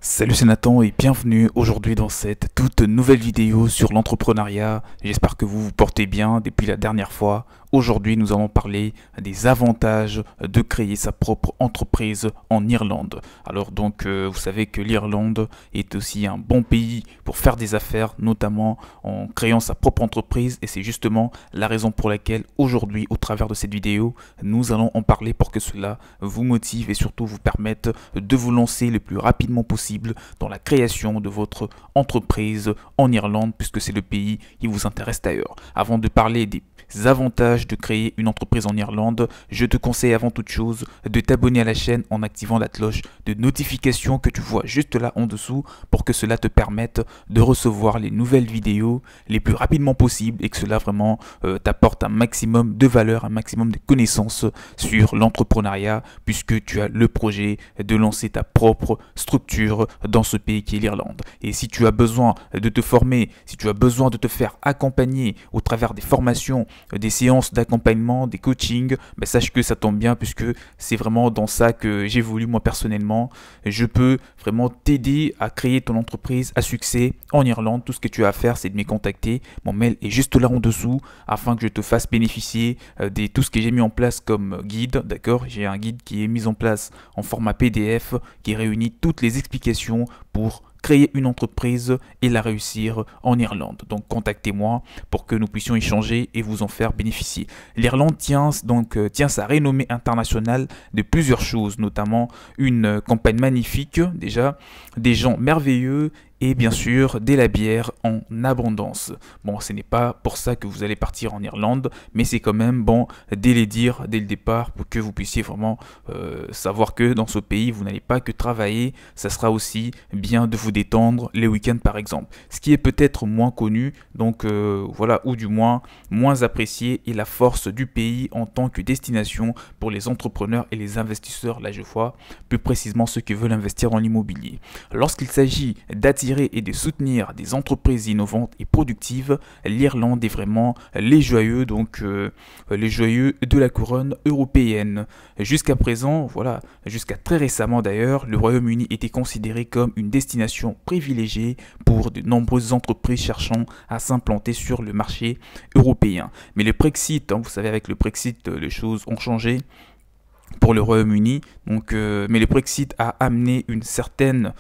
Salut, c'est Nathan et bienvenue aujourd'hui dans cette toute nouvelle vidéo sur l'entrepreneuriat. J'espère que vous vous portez bien depuis la dernière fois. Aujourd'hui, nous allons parler des avantages de créer sa propre entreprise en Irlande. Alors donc, vous savez que l'Irlande est aussi un bon pays pour faire des affaires, notamment en créant sa propre entreprise. Et c'est justement la raison pour laquelle aujourd'hui, au travers de cette vidéo, nous allons en parler pour que cela vous motive et surtout vous permette de vous lancer le plus rapidement possible dans la création de votre entreprise en Irlande, puisque c'est le pays qui vous intéresse d'ailleurs. Avant de parler des avantages de créer une entreprise en Irlande, je te conseille avant toute chose de t'abonner à la chaîne en activant la cloche de notification que tu vois juste là en dessous pour que cela te permette de recevoir les nouvelles vidéos les plus rapidement possible et que cela vraiment t'apporte un maximum de valeur, un maximum de connaissances sur l'entrepreneuriat puisque tu as le projet de lancer ta propre structure dans ce pays qui est l'Irlande. Et si tu as besoin de te former, si tu as besoin de te faire accompagner au travers des formations, des séances d'accompagnement, des coachings, ben sache que ça tombe bien puisque c'est vraiment dans ça que j'évolue moi personnellement. Je peux vraiment t'aider à créer ton entreprise à succès en Irlande. Tout ce que tu as à faire, c'est de me contacter. Mon mail est juste là en dessous afin que je te fasse bénéficier de tout ce que j'ai mis en place comme guide. D'accord? J'ai un guide qui est mis en place en format PDF qui réunit toutes les explications pour créer une entreprise et la réussir en Irlande. Donc contactez-moi pour que nous puissions échanger et vous en faire bénéficier. L'Irlande tient sa renommée internationale de plusieurs choses, notamment une campagne magnifique déjà, des gens merveilleux et bien sûr de la bière en abondance. Bon, ce n'est pas pour ça que vous allez partir en Irlande, mais c'est quand même bon dès les dire dès le départ pour que vous puissiez vraiment savoir que dans ce pays, vous n'allez pas que travailler, ça sera aussi bien de vous détendre les week-ends par exemple. Ce qui est peut-être moins connu, donc voilà, ou du moins moins apprécié, est la force du pays en tant que destination pour les entrepreneurs et les investisseurs, là je vois plus précisément ceux qui veulent investir dans l'immobilier. Lorsqu'il s'agit d'attirer et de soutenir des entreprises innovantes et productives, l'Irlande est vraiment les joyeux, les joyeux de la couronne européenne. Jusqu'à présent, voilà, jusqu'à très récemment d'ailleurs, le Royaume-Uni était considéré comme une destination privilégiée pour de nombreuses entreprises cherchant à s'implanter sur le marché européen. Mais le Brexit, vous savez, avec le Brexit, les choses ont changé pour le Royaume-Uni, mais le Brexit a amené une certaine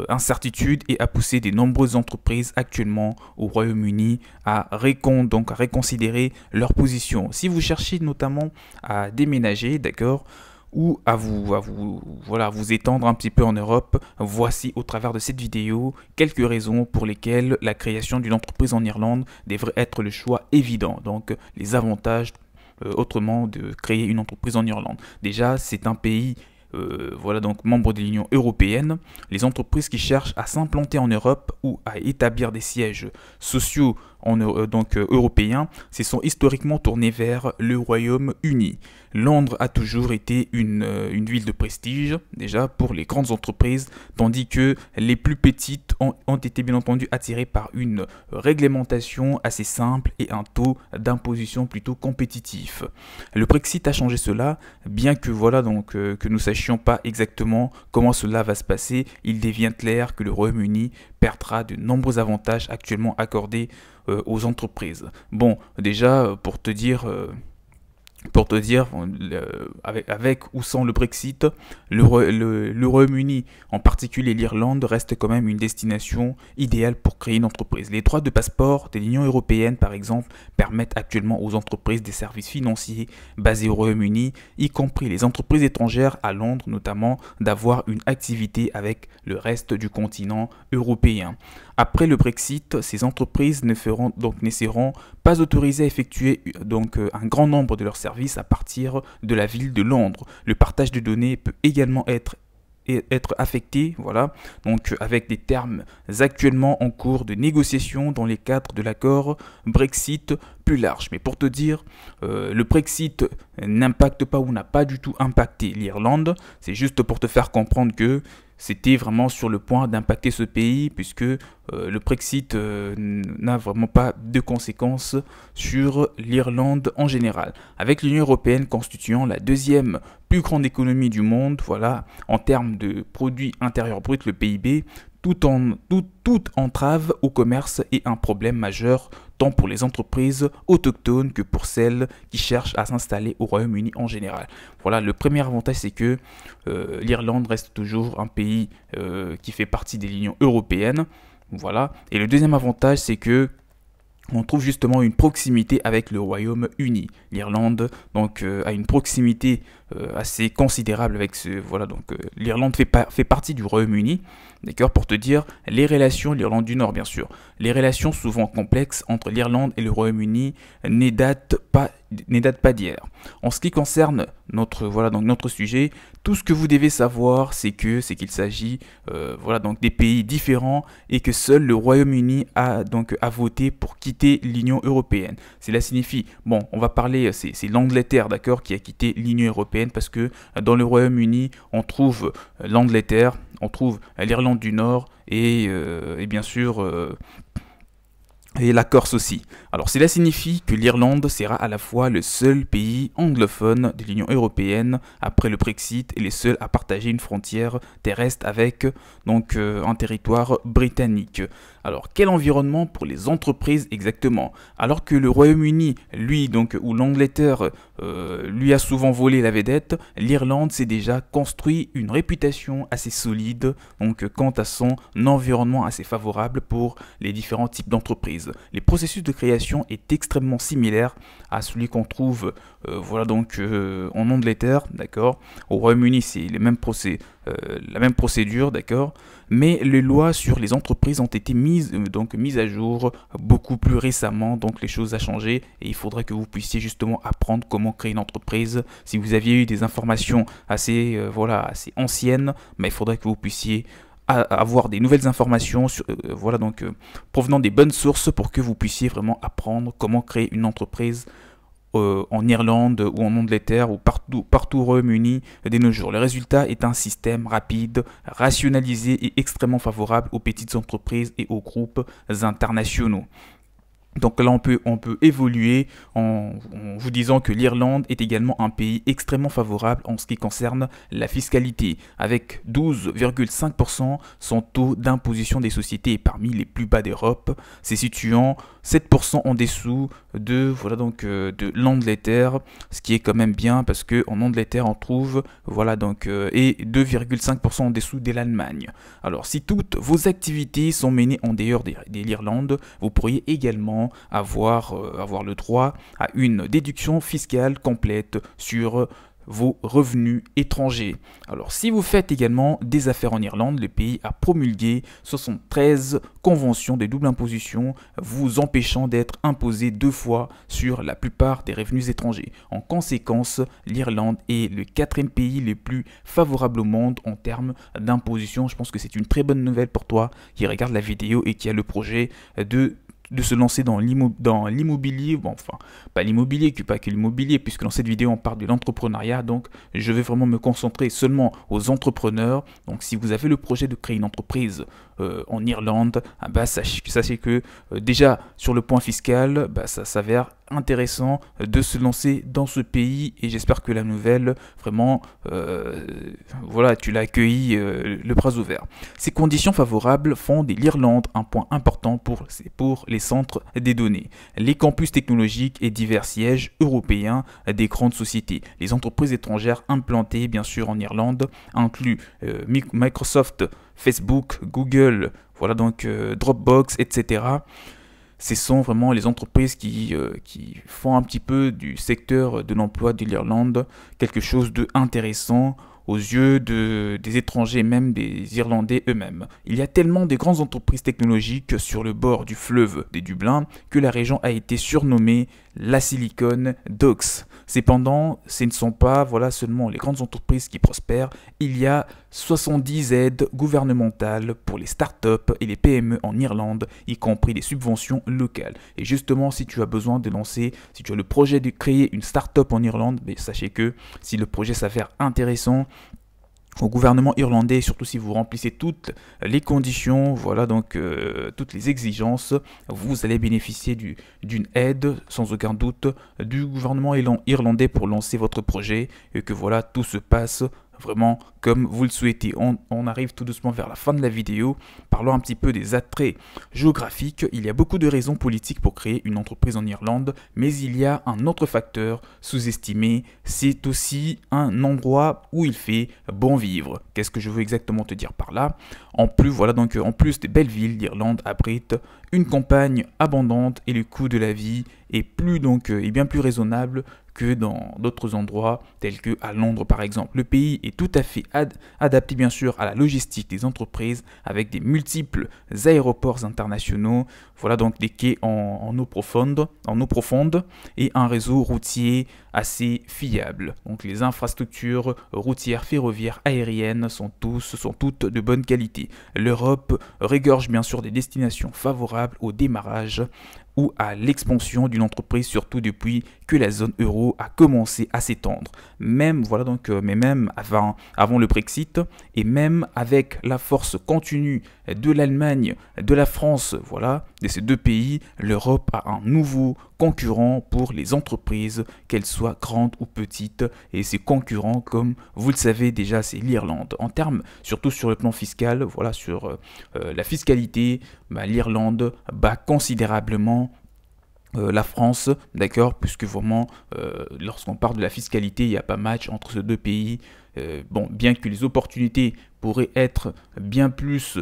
incertitude et a poussé de nombreuses entreprises actuellement au Royaume-Uni à reconsidérer leur position. Si vous cherchez notamment à déménager, d'accord, ou à vous étendre un petit peu en Europe, voici au travers de cette vidéo quelques raisons pour lesquelles la création d'une entreprise en Irlande devrait être le choix évident. Donc les avantages autrement de créer une entreprise en Irlande. Déjà, c'est un pays donc membre de l'Union européenne. Les entreprises qui cherchent à s'implanter en Europe ou à établir des sièges sociaux européens se sont historiquement tournés vers le Royaume-Uni. Londres a toujours été une ville de prestige déjà pour les grandes entreprises, tandis que les plus petites ont été bien entendu attirées par une réglementation assez simple et un taux d'imposition plutôt compétitif. Le Brexit a changé cela, bien que que nous sachions pas exactement comment cela va se passer. Il devient clair que le Royaume-Uni perdra de nombreux avantages actuellement accordés aux entreprises. Bon, déjà pour te dire avec ou sans le Brexit, le Royaume-Uni, en particulier l'Irlande, reste quand même une destination idéale pour créer une entreprise. Les droits de passeport de l'Union européenne, par exemple, permettent actuellement aux entreprises des services financiers basés au Royaume-Uni, y compris les entreprises étrangères à Londres notamment, d'avoir une activité avec le reste du continent européen. Après le Brexit, ces entreprises ne seront pas autorisées à effectuer un grand nombre de leurs services à partir de la ville de Londres. Le partage de données peut également être affecté, voilà, donc avec des termes actuellement en cours de négociation dans les cadres de l'accord Brexit plus large. Mais pour te dire, le Brexit n'impacte pas ou n'a pas du tout impacté l'Irlande. C'est juste pour te faire comprendre que c'était vraiment sur le point d'impacter ce pays puisque le Brexit n'a vraiment pas de conséquences sur l'Irlande en général. Avec l'Union européenne constituant la deuxième plus grande économie du monde, voilà, en termes de produit intérieur brut, le PIB, toute entrave au commerce est un problème majeur tant pour les entreprises autochtones que pour celles qui cherchent à s'installer au Royaume-Uni en général. Voilà, le premier avantage c'est que l'Irlande reste toujours un pays qui fait partie de l'Union européenne. Voilà. Et le deuxième avantage c'est que on trouve justement une proximité avec le Royaume-Uni. L'Irlande donc a une proximité assez considérable avec l'Irlande fait partie du Royaume-Uni. D'accord, pour te dire, les relations, l'Irlande du Nord bien sûr, les relations souvent complexes entre l'Irlande et le Royaume-Uni ne datent pas d'hier. En ce qui concerne notre sujet, tout ce que vous devez savoir, c'est qu'il s'agit des pays différents et que seul le Royaume-Uni a voté pour quitter l'Union européenne. Cela signifie, on va parler, c'est l'Angleterre, d'accord, qui a quitté l'Union européenne parce que dans le Royaume-Uni, on trouve l'Angleterre, on trouve l'Irlande du Nord et bien sûr et la Corse aussi. Alors cela signifie que l'Irlande sera à la fois le seul pays anglophone de l'Union européenne après le Brexit et les seuls à partager une frontière terrestre avec un territoire britannique. Alors quel environnement pour les entreprises exactement? Alors que le Royaume-Uni, lui ou l'Angleterre lui a souvent volé la vedette, l'Irlande s'est déjà construit une réputation assez solide quant à son environnement assez favorable pour les différents types d'entreprises. Les processus de création est extrêmement similaire à celui qu'on trouve en Angleterre, d'accord. Au Royaume-Uni, c'est la même procédure, d'accord. Mais les lois sur les entreprises ont été mises à jour beaucoup plus récemment, donc les choses ont changé et il faudrait que vous puissiez justement apprendre comment créer une entreprise. Si vous aviez eu des informations assez anciennes, mais il faudrait que vous puissiez avoir des nouvelles informations provenant des bonnes sources pour que vous puissiez vraiment apprendre comment créer une entreprise en Irlande ou en Angleterre ou partout au Royaume-Uni de nos jours. Le résultat est un système rapide, rationalisé et extrêmement favorable aux petites entreprises et aux groupes internationaux. Donc là, on peut évoluer en vous disant que l'Irlande est également un pays extrêmement favorable en ce qui concerne la fiscalité. Avec 12,5%, son taux d'imposition des sociétés est parmi les plus bas d'Europe, se situant 7% en dessous de l'Angleterre, ce qui est quand même bien parce qu'en Angleterre, on trouve et 2,5% en dessous de l'Allemagne. Alors, si toutes vos activités sont menées en dehors de l'Irlande, vous pourriez également avoir le droit à une déduction fiscale complète sur vos revenus étrangers. Alors si vous faites également des affaires en Irlande, le pays a promulgué 73 conventions de double imposition vous empêchant d'être imposé 2 fois sur la plupart des revenus étrangers. En conséquence, l'Irlande est le 4e pays le plus favorable au monde en termes d'imposition. Je pense que c'est une très bonne nouvelle pour toi qui regarde la vidéo et qui a le projet de se lancer dans l'immobilier, pas l'immobilier, pas que l'immobilier, puisque dans cette vidéo on parle de l'entrepreneuriat, donc je vais vraiment me concentrer seulement aux entrepreneurs. Donc si vous avez le projet de créer une entreprise en Irlande, sachez que déjà sur le point fiscal, ça s'avère intéressant de se lancer dans ce pays et j'espère que la nouvelle vraiment tu l'as accueilli le bras ouvert. Ces conditions favorables font de l'Irlande un point important pour les centres des données, les campus technologiques et divers sièges européens des grandes sociétés. Les entreprises étrangères implantées bien sûr en Irlande incluent Microsoft, Facebook, Google, Dropbox, etc. Ce sont vraiment les entreprises qui font un petit peu du secteur de l'emploi de l'Irlande quelque chose d'intéressant aux yeux des étrangers, même des Irlandais eux-mêmes. Il y a tellement de grandes entreprises technologiques sur le bord du fleuve des Dublin que la région a été surnommée la Silicon Docks. Cependant, ce ne sont pas voilà, seulement les grandes entreprises qui prospèrent. Il y a 70 aides gouvernementales pour les startups et les PME en Irlande, y compris des subventions locales. Et justement, si tu as besoin de lancer, si tu as le projet de créer une startup en Irlande, mais sachez que si le projet s'avère intéressant au gouvernement irlandais, surtout si vous remplissez toutes les conditions, voilà donc toutes les exigences, vous allez bénéficier d'une aide sans aucun doute du gouvernement irlandais pour lancer votre projet et que voilà tout se passe vraiment comme vous le souhaitez. On arrive tout doucement vers la fin de la vidéo. Parlons un petit peu des attraits géographiques. Il y a beaucoup de raisons politiques pour créer une entreprise en Irlande, mais il y a un autre facteur sous-estimé, c'est aussi un endroit où il fait bon vivre. Qu'est-ce que je veux exactement te dire par là? En plus des belles villes, l'Irlande abrite une campagne abondante et le coût de la vie est bien plus raisonnable que dans d'autres endroits tels que à Londres par exemple. Le pays est tout à fait adapté bien sûr à la logistique des entreprises avec des multiples aéroports internationaux, voilà donc des quais en eau profonde et un réseau routier assez fiable. Donc les infrastructures routières, ferroviaires, aériennes sont toutes de bonne qualité. L'Europe regorge bien sûr des destinations favorables au démarrage ou à l'expansion d'une entreprise, surtout depuis que la zone euro a commencé à s'étendre. Mais même avant le Brexit et même avec la force continue de l'Allemagne, de la France, voilà, de ces deux pays, l'Europe a un nouveau concurrent pour les entreprises, qu'elles soient grandes ou petites. Et ces concurrents, comme vous le savez déjà, c'est l'Irlande. En termes, surtout sur le plan fiscal, voilà, sur la fiscalité, l'Irlande bat considérablement la France, d'accord, puisque vraiment, lorsqu'on parle de la fiscalité, il n'y a pas match entre ces deux pays. Bien que les opportunités pourraient être bien plus,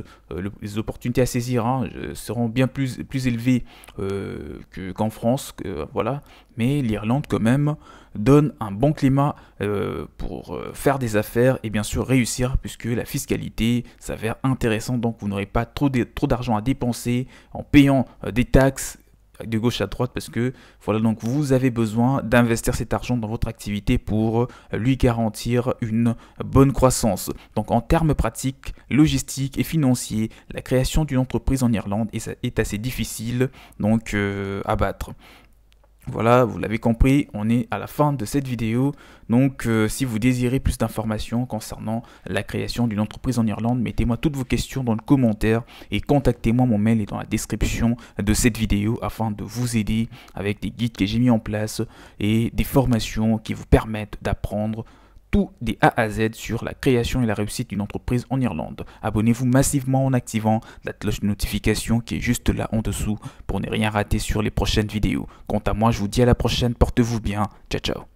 les opportunités à saisir seront bien plus élevées qu'en France, voilà. Mais l'Irlande quand même donne un bon climat pour faire des affaires et bien sûr réussir, puisque la fiscalité s'avère intéressante, donc vous n'aurez pas trop d'argent à dépenser en payant des taxes de gauche à droite, parce que voilà, donc vous avez besoin d'investir cet argent dans votre activité pour lui garantir une bonne croissance. Donc en termes pratiques, logistiques et financiers, la création d'une entreprise en Irlande est assez difficile donc à battre. Voilà, vous l'avez compris, on est à la fin de cette vidéo. Donc, si vous désirez plus d'informations concernant la création d'une entreprise en Irlande, mettez-moi toutes vos questions dans le commentaire et contactez-moi, mon mail est dans la description de cette vidéo afin de vous aider avec des guides que j'ai mis en place et des formations qui vous permettent d'apprendre tout des A à Z sur la création et la réussite d'une entreprise en Irlande. Abonnez-vous massivement en activant la cloche de notification qui est juste là en dessous pour ne rien rater sur les prochaines vidéos. Quant à moi, je vous dis à la prochaine, portez-vous bien, ciao ciao.